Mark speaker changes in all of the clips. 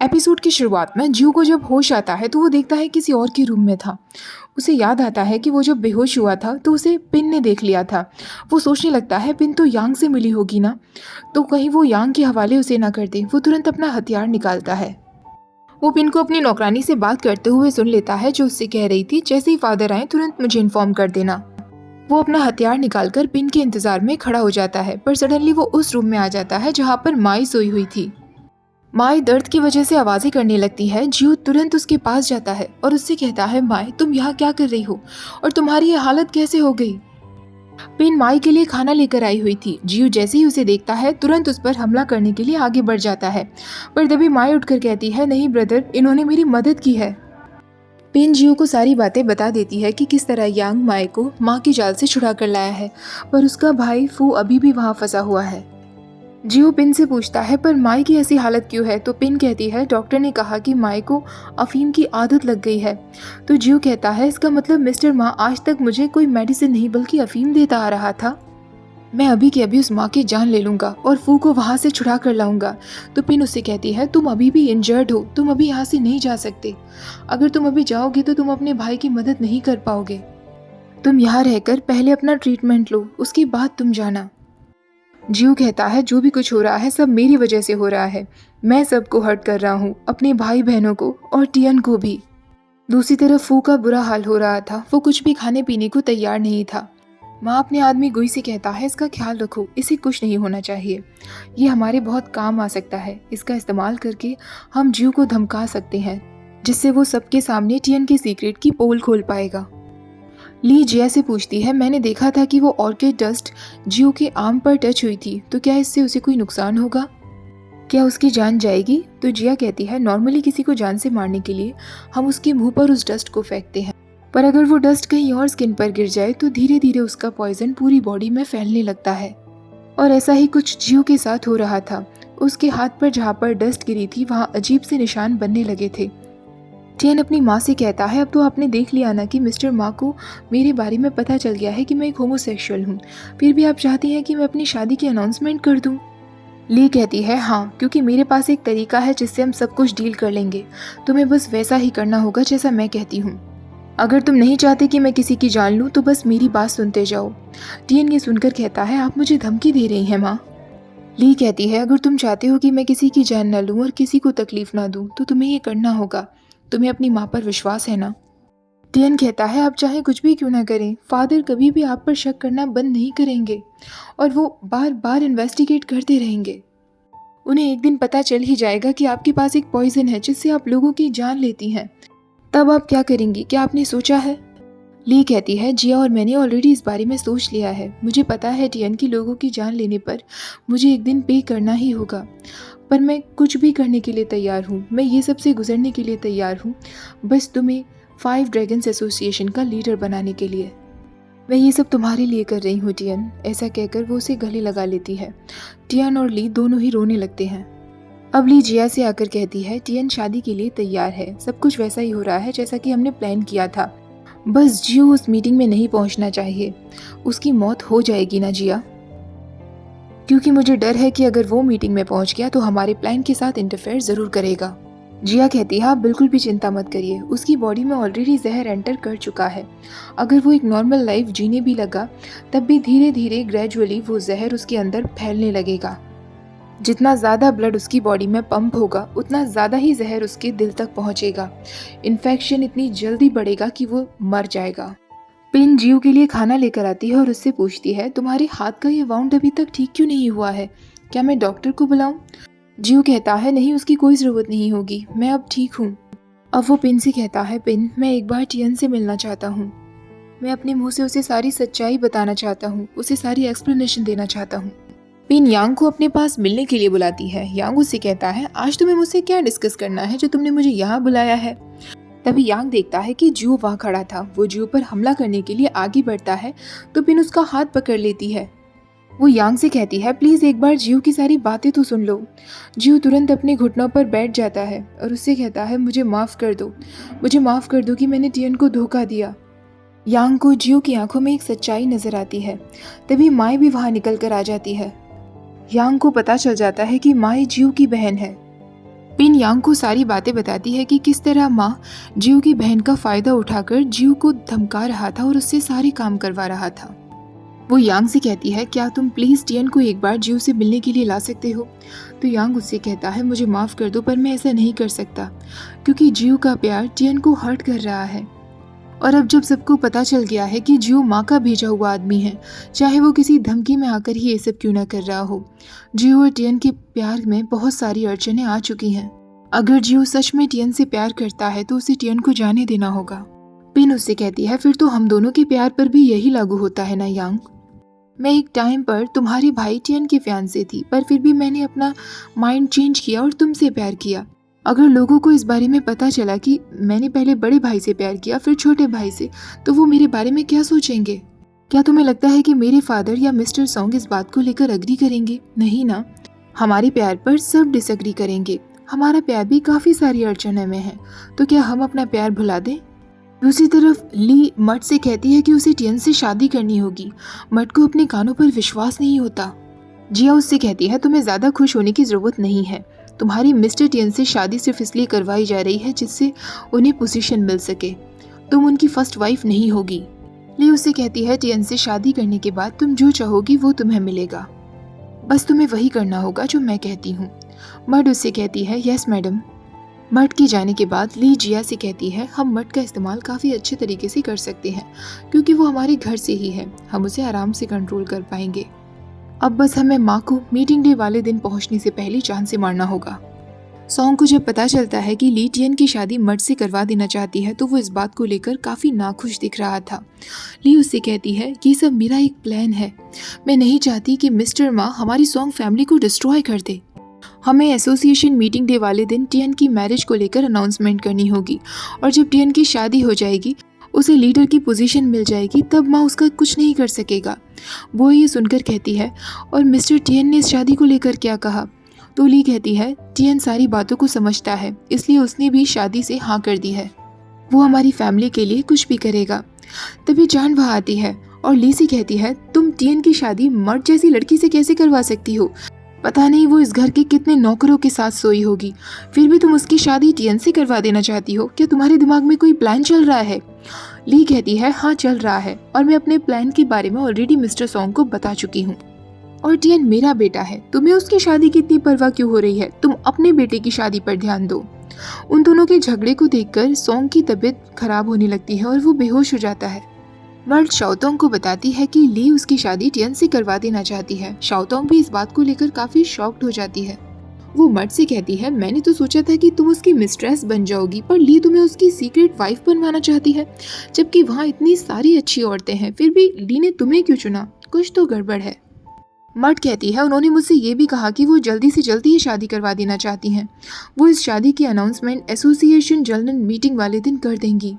Speaker 1: Episode की शुरुआत में जियो को जब होश आता है तो वो देखता है किसी और के रूम में था। उसे याद आता है कि वो जब बेहोश हुआ था तो उसे पिन ने देख लिया था। वो सोचने लगता है पिन तो यांग से मिली होगी ना, तो कहीं वो यांग के हवाले उसे ना कर दे। वो तुरंत अपना हथियार निकालता है। वो पिन को अपनी नौकरानी से बात करते हुए सुन लेता है जो उससे कह रही थी, जैसे ही फादर आए तुरंत मुझे इन्फॉर्म कर देना। वो अपना हथियार निकालकर पिन के इंतजार में खड़ा हो जाता है, पर सडनली वो उस रूम में आ जाता है जहाँ पर माई सोई हुई थी। माई दर्द की वजह से आवाजें करने लगती है। जियो तुरंत उसके पास जाता है और उससे कहता है, माई तुम यहाँ क्या कर रही हो और तुम्हारी ये हालत कैसे हो गई। पिन माई के लिए खाना लेकर आई हुई थी। जियो जैसे ही उसे देखता है तुरंत उस पर हमला करने के लिए आगे बढ़ जाता है, पर तभी माई उठकर कहती है, नहीं ब्रदर, इन्होंने मेरी मदद की है। पिन जियो को सारी बातें बता देती है कि किस तरह यांग माई को माँ की जाल से छुड़ा कर लाया है, पर उसका भाई फू अभी भी वहाँ फंसा हुआ है। जियो पिन से पूछता है, पर माई की ऐसी हालत क्यों है। तो पिन कहती है, डॉक्टर ने कहा कि माई को अफीम की आदत लग गई है। तो जियो कहता है, इसका मतलब मिस्टर माँ आज तक मुझे कोई मेडिसिन नहीं बल्कि अफीम देता आ रहा था। मैं अभी के अभी उस माँ की जान ले लूंगा और फू को वहाँ से छुड़ा कर लाऊंगा। तो पिन उससे कहती है, तुम अभी भी इंजर्ड हो, तुम अभी यहाँ से नहीं जा सकते। अगर तुम अभी जाओगे तो तुम अपने भाई की मदद नहीं कर पाओगे। तुम यहाँ रहकर पहले अपना ट्रीटमेंट लो, उसके बाद तुम जाना। जियो कहता है, जो भी कुछ हो रहा है सब मेरी वजह से हो रहा है। मैं सबको हर्ट कर रहा हूँ, अपने भाई बहनों को और टियन को भी। दूसरी तरफ फू का बुरा हाल हो रहा था। वो कुछ भी खाने पीने को तैयार नहीं था। माँ अपने आदमी गुई से कहता है, इसका ख्याल रखो, इसे कुछ नहीं होना चाहिए। ये हमारे बहुत काम आ सकता है। इसका इस्तेमाल करके हम जियो को धमका सकते हैं, जिससे वो सबके सामने टियन के सीक्रेट की पोल खोल पाएगा। ली जिया से पूछती है, मैंने देखा था कि वो ऑर्किड डस्ट जियो के आर्म पर टच हुई थी, तो क्या इससे उसे कोई नुकसान होगा? क्या उसकी जान जाएगी? तो जिया कहती है, नॉर्मली किसी को जान से मारने के लिए हम उसके मुंह पर उस डस्ट को फेंकते हैं, पर अगर वो डस्ट कहीं और स्किन पर गिर जाए तो धीरे धीरे उसका पॉइजन पूरी बॉडी में फैलने लगता है। और ऐसा ही कुछ जियो के साथ हो रहा था। उसके हाथ पर जहाँ पर डस्ट गिरी थी वहाँ अजीब से निशान बनने लगे थे। टियन अपनी माँ से कहता है, अब तो आपने देख लिया ना कि मिस्टर माँ को मेरे बारे में पता चल गया है कि मैं एक होमोसेक्सुअल हूँ, फिर भी आप चाहती हैं कि मैं अपनी शादी की अनाउंसमेंट कर दूँ। ली कहती है, हाँ, क्योंकि मेरे पास एक तरीका है जिससे हम सब कुछ डील कर लेंगे। तुम्हें बस वैसा ही करना होगा जैसा मैं कहती हूँ। अगर तुम नहीं चाहते कि मैं किसी की जान लूँ तो बस मेरी बात सुनते जाओ। टियन ये सुनकर कहता है, आप मुझे धमकी दे रही हैं माँ। ली कहती है, अगर तुम चाहते हो कि मैं किसी की जान न लूँ और किसी को तकलीफ ना दूँ तो तुम्हें ये करना होगा। तुम्हें अपनी माँ पर विश्वास है ना? टियन कहता है, आप चाहे कुछ भी क्यों ना करें, फादर कभी भी आप पर शक करना बंद नहीं करेंगे और वो बार बार इन्वेस्टिगेट करते रहेंगे। उन्हें एक दिन पता चल ही जाएगा कि आपके पास एक पॉइजन है जिससे आप लोगों की जान लेती हैं। तब आप क्या करेंगी, क्या आपने सोचा है? ली कहती है, जिया और मैंने ऑलरेडी इस बारे में सोच लिया है। मुझे पता है टियन की लोगों की जान लेने पर मुझे एक दिन पे करना ही होगा, पर मैं कुछ भी करने के लिए तैयार हूँ। मैं ये सब से गुजरने के लिए तैयार हूँ, बस तुम्हें 5 ड्रैगन्स एसोसिएशन का लीडर बनाने के लिए। मैं ये सब तुम्हारे लिए कर रही हूँ टियन। ऐसा कहकर वो उसे गले लगा लेती है। टियन और ली दोनों ही रोने लगते हैं। अब ली जिया से आकर कहती है, टियन शादी के लिए तैयार है, सब कुछ वैसा ही हो रहा है जैसा कि हमने प्लान किया था। बस जियो उस मीटिंग में नहीं पहुंचना चाहिए। उसकी मौत हो जाएगी ना जिया, क्योंकि मुझे डर है कि अगर वो मीटिंग में पहुंच गया तो हमारे प्लान के साथ इंटरफेयर जरूर करेगा। जिया कहती है, आप बिल्कुल भी चिंता मत करिए, उसकी बॉडी में ऑलरेडी जहर एंटर कर चुका है। अगर वो एक नॉर्मल लाइफ जीने भी लगा तब भी धीरे धीरे ग्रेजुअली वो जहर उसके अंदर फैलने लगेगा। जितना ज़्यादा ब्लड उसकी बॉडी में पंप होगा उतना ज़्यादा ही जहर उसके दिल तक पहुंचेगा। इन्फेक्शन इतनी जल्दी बढ़ेगा कि वो मर जाएगा। पिन जियो के लिए खाना लेकर आती है और उससे पूछती है, तुम्हारे हाथ का ये वाउंड अभी तक ठीक क्यों नहीं हुआ है? क्या मैं डॉक्टर को बुलाऊं? जियो कहता है, नहीं, उसकी कोई ज़रूरत नहीं होगी, मैं अब ठीक हूँ। अब वो पिन से कहता है, पिन, मैं एक बार टियन से मिलना चाहता हूँ। मैं अपने मुंह से उसे सारी सच्चाई बताना चाहता हूँ, उसे सारी एक्सप्लेनेशन देना चाहता हूँ। पिन यांग को अपने पास मिलने के लिए बुलाती है। यांग उससे कहता है, आज तुम्हें मुझसे क्या डिस्कस करना है जो तुमने मुझे यहाँ बुलाया है? तभी यांग देखता है कि जियो वहाँ खड़ा था। वो जियो पर हमला करने के लिए आगे बढ़ता है तो पिन उसका हाथ पकड़ लेती है। वो यांग से कहती है, प्लीज़ एक बार जियो की सारी बातें तो सुन लो। जियो तुरंत अपने घुटनों पर बैठ जाता है और उससे कहता है, मुझे माफ़ कर दो, मुझे माफ़ कर दो कि मैंने टियन को धोखा दिया। यांग को जियो की आंखों में एक सच्चाई नजर आती है। तभी माई भी वहाँ निकल कर आ जाती है। यांग को पता चल जाता है कि माई जियो की बहन है। पिन यांग को सारी बातें बताती है कि किस तरह माँ जियो की बहन का फ़ायदा उठाकर जियो को धमका रहा था और उससे सारे काम करवा रहा था। वो यांग से कहती है, क्या तुम प्लीज़ टियन को एक बार जियो से मिलने के लिए ला सकते हो? तो यांग उससे कहता है, मुझे माफ़ कर दो पर मैं ऐसा नहीं कर सकता क्योंकि जियो का प्यार टियन को हर्ट कर रहा है। और अब जब सबको पता चल गया है कि जियो माँ का भेजा हुआ आदमी है, चाहे वो किसी धमकी में आकर ही ये सब क्यों ना कर रहा हो, जियो और टियन के प्यार में बहुत सारी अड़चनें आ चुकी हैं। अगर जियो सच में टियन से प्यार करता है तो उसे टियन को जाने देना होगा। पिन उससे कहती है, फिर तो हम दोनों के प्यार पर भी यही लागू होता है ना यांग। मैं एक टाइम पर तुम्हारे भाई टियन की फियांसे थी, पर फिर भी मैंने अपना माइंड चेंज किया और तुमसे प्यार किया। अगर लोगों को इस बारे में पता चला कि मैंने पहले बड़े भाई से प्यार किया फिर छोटे भाई से, तो वो मेरे बारे में क्या सोचेंगे? क्या तुम्हें लगता है कि मेरे फादर या मिस्टर सॉन्ग इस बात को लेकर अग्री करेंगे? नहीं ना। हमारे प्यार पर सब डिसएग्री करेंगे। हमारा प्यार भी काफ़ी सारी अड़चनों में है, तो क्या हम अपना प्यार भुला दें? दूसरी तरफ ली मट से कहती है कि उसे टियन से शादी करनी होगी। मट को अपने कानों पर विश्वास नहीं होता। जिया उससे कहती है, तुम्हें ज़्यादा खुश होने की ज़रूरत नहीं है। तुम्हारी मिस्टर टियन से शादी सिर्फ इसलिए करवाई जा रही है जिससे उन्हें पोजीशन मिल सके। तुम उनकी फर्स्ट वाइफ नहीं होगी। ली उससे कहती है, टियन से शादी करने के बाद तुम जो चाहोगी वो तुम्हें मिलेगा, बस तुम्हें वही करना होगा जो मैं कहती हूँ। मट उससे कहती है, यस मैडम। मट के जाने के बाद ली जिया से कहती है, हम मट का इस्तेमाल काफ़ी अच्छे तरीके से कर सकते हैं क्योंकि वो हमारे घर से ही है, हम उसे आराम से कंट्रोल कर पाएंगे। अब बस हमें माँ को मीटिंग डे वाले दिन पहुँचने से पहले जान से मारना होगा। सॉन्ग को जब पता चलता है कि ली टियन की शादी मट से करवा देना चाहती है तो वो इस बात को लेकर काफ़ी नाखुश दिख रहा था। ली उससे कहती है, ये सब मेरा एक प्लान है। मैं नहीं चाहती कि मिस्टर माँ हमारी सॉन्ग फैमिली को डिस्ट्रॉय कर दे। हमें एसोसिएशन मीटिंग डे वाले दिन टियन की मैरिज को लेकर अनाउंसमेंट करनी होगी और जब टियन की शादी हो जाएगी, उसे लीडर की पोजीशन मिल जाएगी, तब माँ उसका कुछ नहीं कर सकेगा। वो ये सुनकर कहती है, और मिस्टर टियन ने इस शादी को लेकर क्या कहा? तो ली कहती है, टियन सारी बातों को समझता है, इसलिए उसने भी शादी से हाँ कर दी है। वो हमारी फैमिली के लिए कुछ भी करेगा। तभी जान वहाँ आती है और ली से कहती है, तुम टियन की शादी मर्द जैसी लड़की से कैसे करवा सकती हो? पता नहीं वो इस घर के कितने नौकरों के साथ सोई होगी, फिर भी तुम उसकी शादी टियन से करवा देना चाहती हो। क्या तुम्हारे दिमाग में कोई प्लान चल रहा है? ली कहती है, हाँ चल रहा है, और मैं अपने प्लान के बारे में ऑलरेडी मिस्टर सॉन्ग को बता चुकी हूँ। और टियन मेरा बेटा है, तुम्हें उसकी शादी की इतनी परवाह क्यों हो रही है? तुम अपने बेटे की शादी पर ध्यान दो। उन दोनों के झगड़े को देखकर सॉन्ग की तबीयत खराब होने लगती है और वो बेहोश हो जाता है। मर्द शाओतोंग को बताती है कि ली उसकी शादी टियन से करवा देना चाहती है। शाओतोंग भी इस बात को लेकर काफी शॉक्ड हो जाती है। वो मर्द से कहती है, मैंने तो सोचा था कि तुम उसकी मिस्ट्रेस बन जाओगी, पर ली तुम्हें उसकी सीक्रेट वाइफ बनवाना चाहती है, जबकि वहाँ इतनी सारी अच्छी औरतें हैं, फिर भी ली ने तुम्हें क्यों चुना? कुछ तो गड़बड़ है। मर्द कहती है, उन्होंने मुझसे ये भी कहा कि वो जल्दी से जल्दी ही शादी करवा देना चाहती हैं। वो इस शादी की अनाउंसमेंट एसोसिएशन जनरल मीटिंग वाले दिन कर देंगी।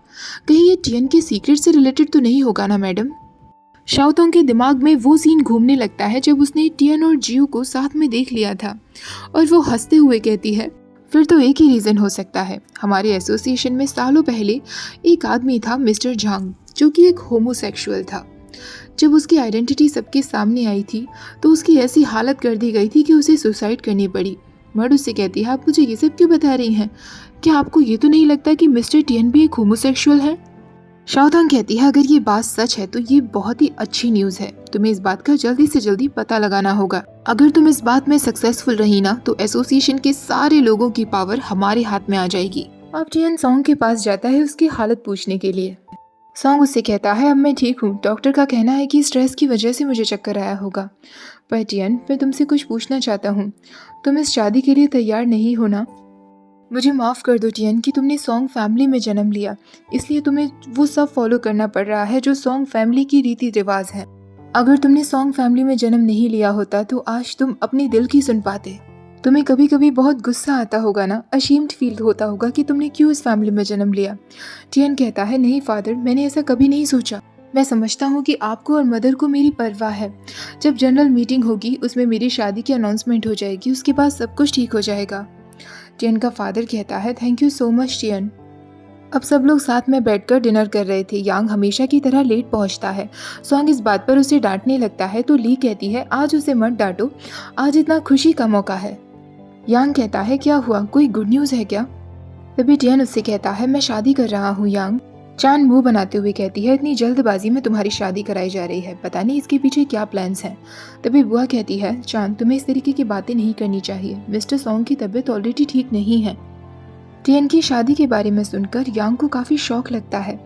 Speaker 1: कहीं ये टियन के सीक्रेट से रिलेटेड तो नहीं होगा ना मैडम? शाओतोंग के दिमाग में वो सीन घूमने लगता है जब उसने टियन और जियो को साथ में देख लिया था, और वो हंसते हुए कहती है, फिर तो एक ही रीज़न हो सकता है। हमारे एसोसिएशन में सालों पहले एक आदमी था, मिस्टर झांग, जो कि एक होमोसेक्सुअल था। जब उसकी आइडेंटिटी सबके सामने आई थी तो उसकी ऐसी हालत कर दी गई थी कि उसे सुसाइड करनी पड़ी। मर्द उससे कहती है, आप मुझे ये सब क्यों बता रही हैं? क्या आपको ये तो नहीं लगता कि मिस्टर टियन भी एक होमोसेक्सुअल है? शाओतोंग कहती है, अगर ये बात सच है तो ये बहुत ही अच्छी न्यूज़ है। तुम्हें इस बात का जल्दी से जल्दी पता लगाना होगा। अगर तुम इस बात में सक्सेसफुल रही ना तो एसोसिएशन के सारे लोगों की पावर हमारे हाथ में आ जाएगी। अब टियन सॉन्ग के पास जाता है उसकी हालत पूछने के लिए। सॉन्ग उससे कहता है, अब मैं ठीक हूँ। डॉक्टर का कहना है कि स्ट्रेस की वजह से मुझे चक्कर आया होगा। पर टियन, मैं तुमसे कुछ पूछना चाहता हूँ। तुम इस शादी के लिए तैयार नहीं हो ना? मुझे माफ़ कर दो टियन कि तुमने सॉन्ग फैमिली में जन्म लिया, इसलिए तुम्हें वो सब फॉलो करना पड़ रहा है जो सॉन्ग फैमिली की रीति रिवाज है। अगर तुमने सॉन्ग फैमिली में जन्म नहीं लिया होता तो आज तुम अपने दिल की सुन पाते। तुम्हें कभी कभी बहुत गुस्सा आता होगा ना, अशीम्ड फील होता होगा कि तुमने क्यों इस फैमिली में जन्म लिया। टियन कहता है, नहीं फादर, मैंने ऐसा कभी नहीं सोचा। मैं समझता हूँ कि आपको और मदर को मेरी परवाह है। जब जनरल मीटिंग होगी उसमें मेरी शादी की अनाउंसमेंट हो जाएगी, उसके बाद सब कुछ ठीक हो जाएगा। टियन का फादर कहता है, थैंक यू सो मच टियन। अब सब लोग साथ में बैठकर डिनर कर रहे थे। यांग हमेशा की तरह लेट पहुंचता है। सॉन्ग इस बात पर उसे डांटने लगता है तो ली कहती है, आज उसे मत डांटो, आज इतना खुशी का मौका है। यांग कहता है क्या हुआ, कोई गुड न्यूज़ है क्या? तभी टियन उससे कहता है मैं शादी कर रहा हूँ यांग। चान मुंह बनाते हुए कहती है इतनी जल्दबाजी में तुम्हारी शादी कराई जा रही है, पता नहीं इसके पीछे क्या प्लान्स हैं। तभी बुआ कहती है चान तुम्हें इस तरीके की बातें नहीं करनी चाहिए, मिस्टर सॉन्ग की तबीयत ऑलरेडी ठीक नहीं है। टियन की शादी के बारे में सुनकर यांग को काफ़ी शौक लगता है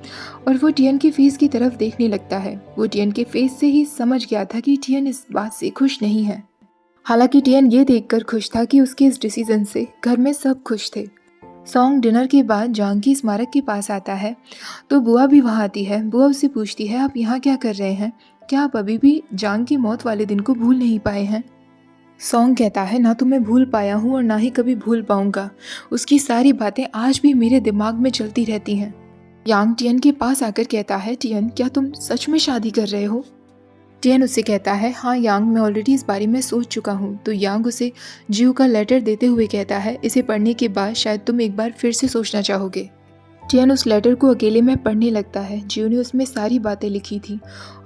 Speaker 1: और वो टियन के फेस की तरफ देखने लगता है। वो टियन के फेस से ही समझ गया था कि टियन इस बात से खुश नहीं है। हालांकि टियन ये देखकर खुश था कि उसके इस डिसीजन से घर में सब खुश थे। सॉन्ग डिनर के बाद जानकी स्मारक के पास आता है तो बुआ भी वहाँ आती है। बुआ उससे पूछती है आप यहाँ क्या कर रहे हैं, क्या आप अभी भी जानकी की मौत वाले दिन को भूल नहीं पाए हैं? सॉन्ग कहता है ना तो मैं भूल पाया हूँ और ना ही कभी भूल पाऊंगा, उसकी सारी बातें आज भी मेरे दिमाग में चलती रहती हैं। यांग टियन के पास आकर कहता है टियन क्या तुम सच में शादी कर रहे हो? टियन उससे कहता है हाँ यांग मैं ऑलरेडी इस बारे में सोच चुका हूँ। तो यांग उसे जियो का लेटर देते हुए कहता है इसे पढ़ने के बाद शायद तुम एक बार फिर से सोचना चाहोगे। टियन उस लेटर को अकेले में पढ़ने लगता है। जियो ने उसमें सारी बातें लिखी थी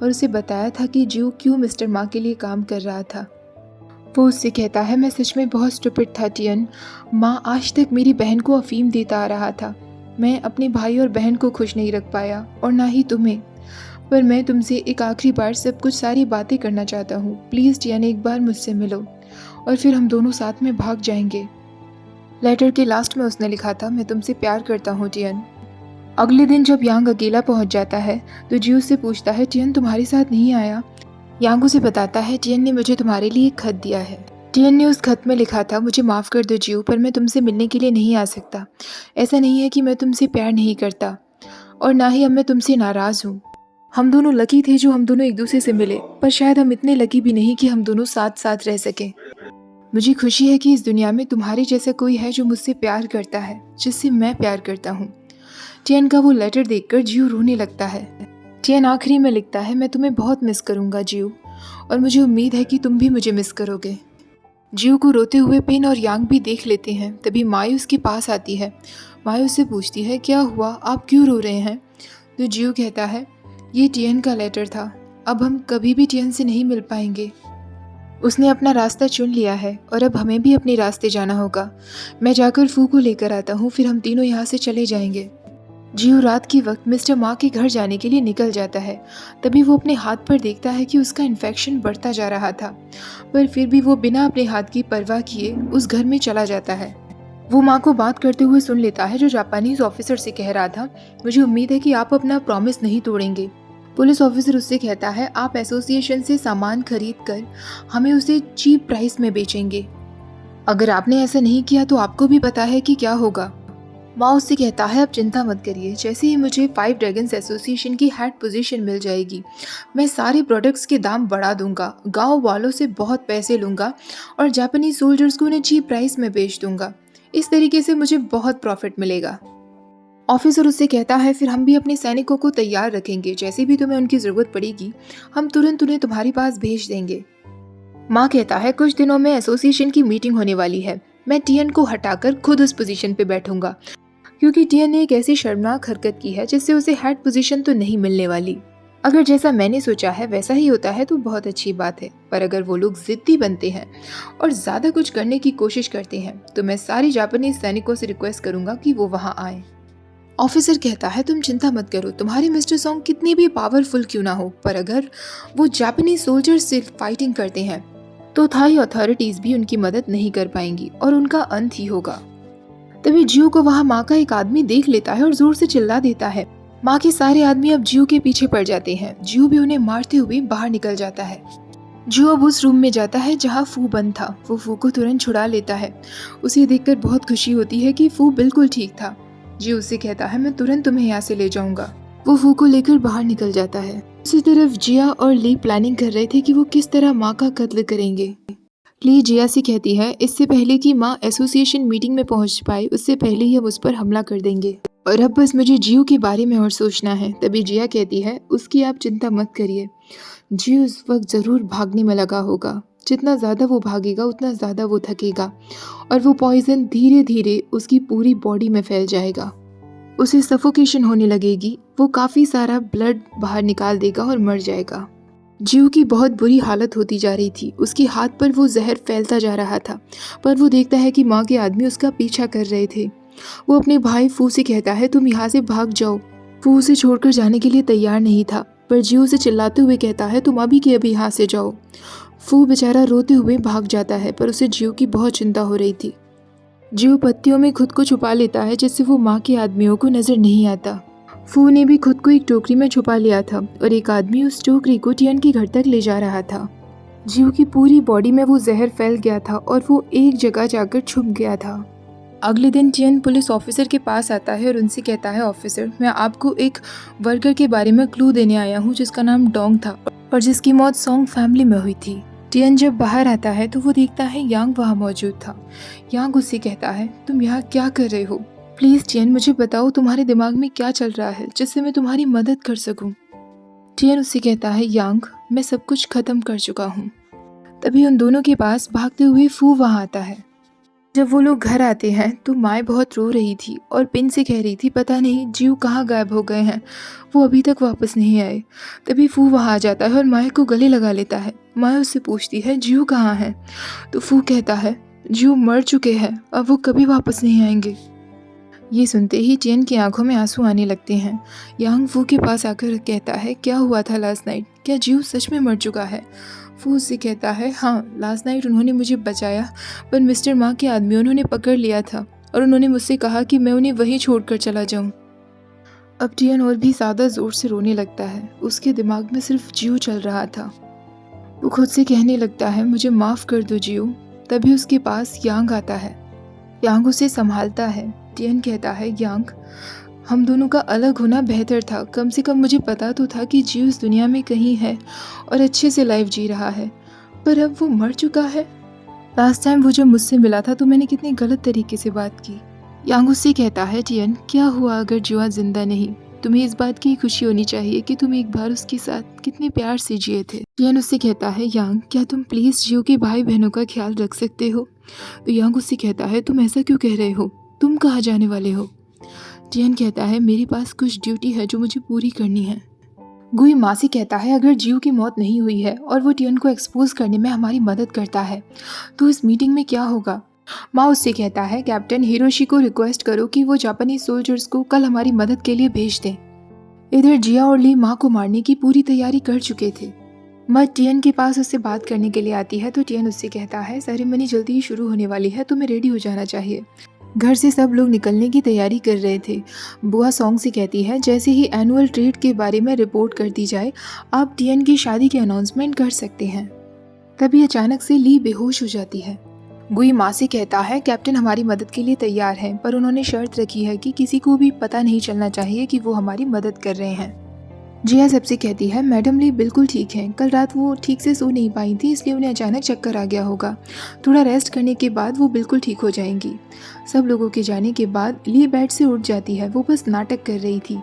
Speaker 1: और उसे बताया था कि जियो क्यों मिस्टर मा के लिए काम कर रहा था। वो उससे कहता है मैं सच में बहुत स्टूपिड था टियन, माँ आज तक मेरी बहन को अफीम देता आ रहा था। मैं अपने भाई और बहन को खुश नहीं रख पाया और ना ही तुम्हें, पर मैं तुमसे एक आखिरी बार सब कुछ सारी बातें करना चाहता हूँ। प्लीज़ टियन एक बार मुझसे मिलो और फिर हम दोनों साथ में भाग जाएंगे। लेटर के लास्ट में उसने लिखा था मैं तुमसे प्यार करता हूँ टियन। अगले दिन जब यांग अकेला पहुँच जाता है तो जियो उससे पूछता है टियन तुम्हारे साथ नहीं आया? यांग उसे बताता है टियन ने मुझे तुम्हारे लिए एक खत दिया है। टियन ने उस खत में लिखा था मुझे माफ़ कर दो जियो, पर मैं तुमसे मिलने के लिए नहीं आ सकता। ऐसा नहीं है कि मैं तुमसे प्यार नहीं करता और ना ही अब मैं तुमसे नाराज़ हूँ। हम दोनों लकी थे जो हम दोनों एक दूसरे से मिले, पर शायद हम इतने लकी भी नहीं कि हम दोनों साथ साथ रह सकें। मुझे खुशी है कि इस दुनिया में तुम्हारे जैसा कोई है जो मुझसे प्यार करता है, जिससे मैं प्यार करता हूँ। टियन का वो लेटर देखकर जियो रोने लगता है। टियन आखिरी में लिखता है मैं तुम्हें बहुत मिस करूँगा जियो, और मुझे उम्मीद है कि तुम भी मुझे मिस करोगे। जियो को रोते हुए पिन और यांग भी देख लेते हैं। तभी मायू उसके पास आती है। मायू उससे पूछती है क्या हुआ, आप क्यों रो रहे हैं? तो जियो कहता है ये टियन का लेटर था, अब हम कभी भी टियन से नहीं मिल पाएंगे। उसने अपना रास्ता चुन लिया है और अब हमें भी अपने रास्ते जाना होगा। मैं जाकर फू को लेकर आता हूँ, फिर हम तीनों यहाँ से चले जाएंगे। जियो रात के वक्त मिस्टर मा के घर जाने के लिए निकल जाता है। तभी वो अपने हाथ पर देखता है कि उसका इन्फेक्शन बढ़ता जा रहा था, पर फिर भी वो बिना अपने हाथ की परवाह किए उस घर में चला जाता है। वो माँ को बात करते हुए सुन लेता है जो जापानीज ऑफिसर से कह रहा था मुझे उम्मीद है कि आप अपना प्रॉमिस नहीं तोड़ेंगे। पुलिस ऑफिसर उससे कहता है आप एसोसिएशन से सामान खरीद कर हमें उसे चीप प्राइस में बेचेंगे। अगर आपने ऐसा नहीं किया तो आपको भी पता है कि क्या होगा। माँ उससे कहता है अब चिंता मत करिए, जैसे ही मुझे 5 ड्रैगन्स एसोसिएशन की हेड पोजीशन मिल जाएगी मैं सारे प्रोडक्ट्स के दाम बढ़ा दूंगा, गांव वालों से बहुत पैसे लूँगा और जापानीज सोल्जर्स को उन्हें चीप प्राइस में बेच दूंगा। इस तरीके से मुझे बहुत प्रॉफिट मिलेगा। ऑफिसर उससे कहता है फिर हम भी अपने सैनिकों को तैयार रखेंगे, जैसे भी तुम्हें उनकी ज़रूरत पड़ेगी हम तुरंत उन्हें तुम्हारे पास भेज देंगे। माँ कहता है कुछ दिनों में एसोसिएशन की मीटिंग होने वाली है, मैं टियन को हटाकर खुद उस पोजीशन पे बैठूंगा, क्योंकि टियन ने एक ऐसी शर्मनाक हरकत की है जिससे उसे हेड पोजीशन तो नहीं मिलने वाली। अगर जैसा मैंने सोचा है वैसा ही होता है तो बहुत अच्छी बात है, पर अगर वो लोग जिद्दी बनते हैं और ज़्यादा कुछ करने की कोशिश करते हैं तो मैं सारी जापानीज सैनिकों से रिक्वेस्ट करूंगा कि वो वहाँ आए। ऑफिसर कहता है तुम चिंता मत करो, तुम्हारे मिस्टर सॉन्ग कितनी भी पावरफुल क्यों ना हो, पर अगर वो जापानीज सोल्जर्स से फाइटिंग करते हैं तो थाई अथॉरिटीज़ भी उनकी मदद नहीं कर पाएंगी और उनका अंत ही होगा। तभी जियो को वहाँ माँ का एक आदमी देख लेता है और जोर से चिल्ला देता है। माँ के सारे आदमी अब जियो के पीछे पड़ जाते हैं। जियो भी उन्हें मारते हुए बाहर निकल जाता है। जियो अब उस रूम में जाता है जहाँ फू बंद था। वो फू को तुरंत छुड़ा लेता है। उसे देखकर बहुत खुशी होती है कि फू बिल्कुल ठीक था। जियो उससे कहता है मैं तुरंत तुम्हें यहाँ से ले जाऊंगा। वो फू को लेकर बाहर निकल जाता है। दूसरी तरफ जिया और ली प्लानिंग कर रहे थे कि वो किस तरह माँ का कत्ल करेंगे। ली जिया से कहती है इससे पहले कि माँ एसोसिएशन मीटिंग में पहुंच पाए उससे पहले ही हम उस पर हमला कर देंगे और अब बस मुझे जियो के बारे में और सोचना है। तभी जिया कहती है उसकी आप चिंता मत करिए, जियो उस वक्त ज़रूर भागने में लगा होगा। जितना ज़्यादा वो भागेगा उतना ज़्यादा वो थकेगा और वो पॉइजन धीरे धीरे उसकी पूरी बॉडी में फैल जाएगा। उसे सफोकेशन होने लगेगी, वो काफ़ी सारा ब्लड बाहर निकाल देगा और मर जाएगा। जीव की बहुत बुरी हालत होती जा रही थी। उसके हाथ पर वो जहर फैलता जा रहा था, पर वो देखता है कि माँ के आदमी उसका पीछा कर रहे थे। वो अपने भाई फू से कहता है, तुम यहाँ से भाग जाओ। फू उसे छोड़कर जाने के लिए तैयार नहीं था, पर जीव उसे चिल्लाते हुए कहता है, तुम अभी के अभी यहाँ से जाओ। फू बेचारा रोते हुए भाग जाता है, पर उसे जीव की बहुत चिंता हो रही थी। जीव पत्तियों में खुद को छुपा लेता है, जिससे वो माँ के आदमियों को नजर नहीं आता। फू ने भी खुद को एक टोकरी में छुपा लिया था और एक आदमी उस टोकरी को टियन के घर तक ले जा रहा था। जीव की पूरी बॉडी में वो जहर फैल गया था और वो एक जगह जाकर छुप गया था। अगले दिन टियन पुलिस ऑफिसर के पास आता है और उनसे कहता है, ऑफिसर, मैं आपको एक वर्कर के बारे में क्लू देने आया हूँ जिसका नाम डोंग था और जिसकी मौत सोंग फैमिली में हुई थी। टियन जब बाहर आता है तो वो देखता है यांग वहाँ मौजूद था। यांग उससे कहता है, तुम यहाँ क्या कर रहे हो? प्लीज टियन, मुझे बताओ तुम्हारे दिमाग में क्या चल रहा है जिससे मैं तुम्हारी मदद कर सकूं। टियन उससे कहता है, यांग, मैं सब कुछ खत्म कर चुका हूँ। तभी उन दोनों के पास भागते हुए फू वहाँ आता है। जब वो लोग घर आते हैं तो माए बहुत रो रही थी और पिन से कह रही थी, पता नहीं जीव कहाँ गायब हो गए हैं, वो अभी तक वापस नहीं आए। तभी फू वहाँ आ जाता है और माए को गले लगा लेता है। माए उससे पूछती है, जीव कहाँ है? तो फू कहता है, जीव मर चुके हैं, अब वो कभी वापस नहीं आएंगे। ये सुनते ही टियन की आंखों में आंसू आने लगते हैं। यांग फू के पास आकर कहता है, क्या हुआ था लास्ट नाइट? क्या जीव सच में मर चुका है? फू उससे कहता है, हाँ, लास्ट नाइट उन्होंने मुझे बचाया, पर मिस्टर माँ के आदमी उन्होंने पकड़ लिया था और उन्होंने मुझसे कहा कि मैं उन्हें वहीं छोड़कर चला जाऊँ। अब टियन और भी ज़्यादा ज़ोर से रोने लगता है। उसके दिमाग में सिर्फ जीव चल रहा था। वो खुद से कहने लगता है, मुझे माफ़ कर दो जीव। तभी उसके पास यांग आता है। यांग उसे संभालता है। टियन कहता है, यांग, हम दोनों का अलग होना बेहतर था। कम से कम मुझे पता तो था कि जीव इस दुनिया में कहीं है और अच्छे से लाइफ जी रहा है, पर अब वो मर चुका है। लास्ट टाइम वो जब मुझसे मिला था तो मैंने कितनी गलत तरीके से बात की। यांग उससे कहता है, टियन, क्या हुआ अगर जीवा जिंदा नहीं? तुम्हें इस बात की खुशी होनी चाहिए कि तुम एक बार उसके साथ कितने प्यार से जिए थे। टियन उससे कहता है, यांग, क्या तुम प्लीज जीव के भाई बहनों का ख्याल रख सकते हो? तो यांग उससे कहता है, तुम ऐसा क्यों कह रहे हो? तुम कहाँ जाने वाले हो? टियन कहता है, मेरे पास कुछ ड्यूटी है जो मुझे पूरी करनी है। गुई माँ से कहता है, अगर जीव की मौत नहीं हुई है और वो टियन को एक्सपोज करने में हमारी मदद करता है तो इस मीटिंग में क्या होगा? माँ उससे कहता है, कैप्टन हिरोशी को रिक्वेस्ट करो कि वो जापानीज सोल्जर्स को कल हमारी मदद के लिए भेज दें। इधर जिया और ली माँ को मारने की पूरी तैयारी कर चुके थे। माँ टियन के पास उससे बात करने के लिए आती है तो टियन उससे कहता है, सेरेमनी जल्दी ही शुरू होने वाली है, तुम्हें रेडी हो जाना चाहिए। घर से सब लोग निकलने की तैयारी कर रहे थे। बुआ सॉन्ग से कहती है, जैसे ही एनुअल ट्रीट के बारे में रिपोर्ट कर दी जाए, आप टियन की शादी की अनाउंसमेंट कर सकते हैं। तभी अचानक से ली बेहोश हो जाती है। गुई माँ से कहता है, कैप्टन हमारी मदद के लिए तैयार हैं, पर उन्होंने शर्त रखी है कि किसी को भी पता नहीं चलना चाहिए कि वो हमारी मदद कर रहे हैं। जिया सबसे कहती है, मैडम ली बिल्कुल ठीक है, कल रात वो ठीक से सो नहीं पाई थी, इसलिए उन्हें अचानक चक्कर आ गया होगा। थोड़ा रेस्ट करने के बाद वो बिल्कुल ठीक हो जाएंगी। सब लोगों के जाने के बाद ली बेड से उठ जाती है। वो बस नाटक कर रही थी।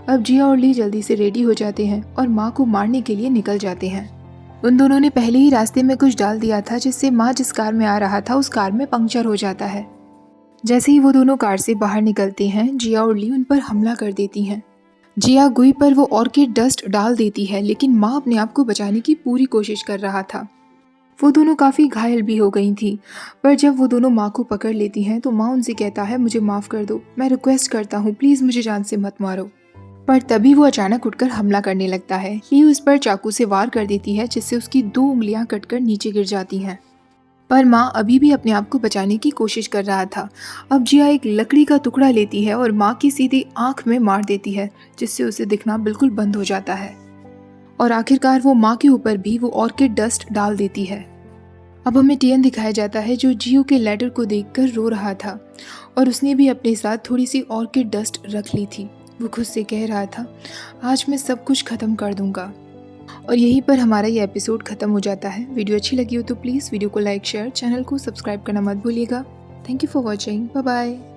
Speaker 1: अब जिया और ली जल्दी से रेडी हो जाते हैं और माँ को मारने के लिए निकल जाते हैं। उन दोनों ने पहले ही रास्ते में कुछ डाल दिया था, जिससे माँ जिस कार में आ रहा था उस कार में पंक्चर हो जाता है। जैसे ही वो दोनों कार से बाहर निकलते हैं, जिया और ली उन पर हमला कर देती हैं। जिया गुई पर वो ऑर्किड डस्ट डाल देती है, लेकिन माँ अपने आप को बचाने की पूरी कोशिश कर रहा था। वो दोनों काफ़ी घायल भी हो गई थी, पर जब वो दोनों माँ को पकड़ लेती हैं तो माँ उनसे कहता है, मुझे माफ़ कर दो, मैं रिक्वेस्ट करता हूँ, प्लीज़ मुझे जान से मत मारो। पर तभी वो अचानक उठकर हमला करने लगता है। ली उस पर चाकू से वार कर देती है, जिससे उसकी 2 उंगलियां कटकर नीचे गिर जाती हैं। पर माँ अभी भी अपने आप को बचाने की कोशिश कर रहा था। अब जिया एक लकड़ी का टुकड़ा लेती है और माँ की सीधी आंख में मार देती है, जिससे उसे दिखना बिल्कुल बंद हो जाता है। और आखिरकार वो माँ के ऊपर भी वो ऑर्किड डस्ट डाल देती है। अब हमें टियन दिखाया जाता है, जो जियो के लेटर को देखकर रो रहा था और उसने भी अपने साथ थोड़ी सी ऑर्किड डस्ट रख ली थी। वो खुद से कह रहा था, आज मैं सब कुछ ख़त्म कर दूंगा। और यहीं पर हमारा ये एपिसोड ख़त्म हो जाता है। वीडियो अच्छी लगी हो तो प्लीज़ वीडियो को लाइक, शेयर, चैनल को सब्सक्राइब करना मत भूलिएगा। Thank you for watching. Bye bye.